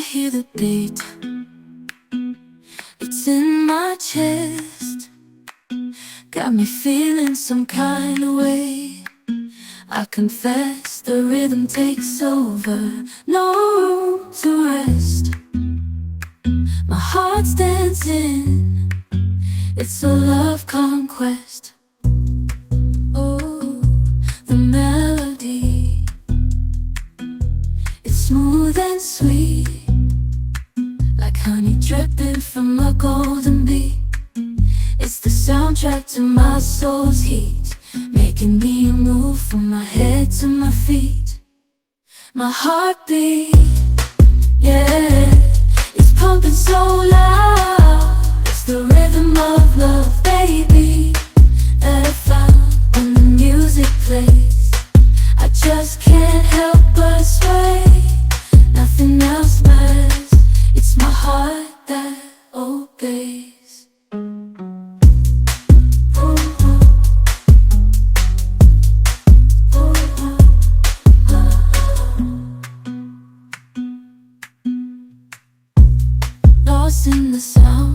hear the beat, it's in my chest, got me feeling some kind of way. I confess the rhythm takes over, no room to rest. My heart's dancing, it's a love conquest. Oh, the melody, it's smooth and sweet, like honey dripping from a golden bee. It's the soundtrack to my soul's heat, making me move from my head to my feet. My heartbeat, yeah, it's pumping so loud. It's the rhythm of love, baby, that I found when the music plays. I just can't help but sway, nothing else matters. It's my heart that obeys. Lost in the sound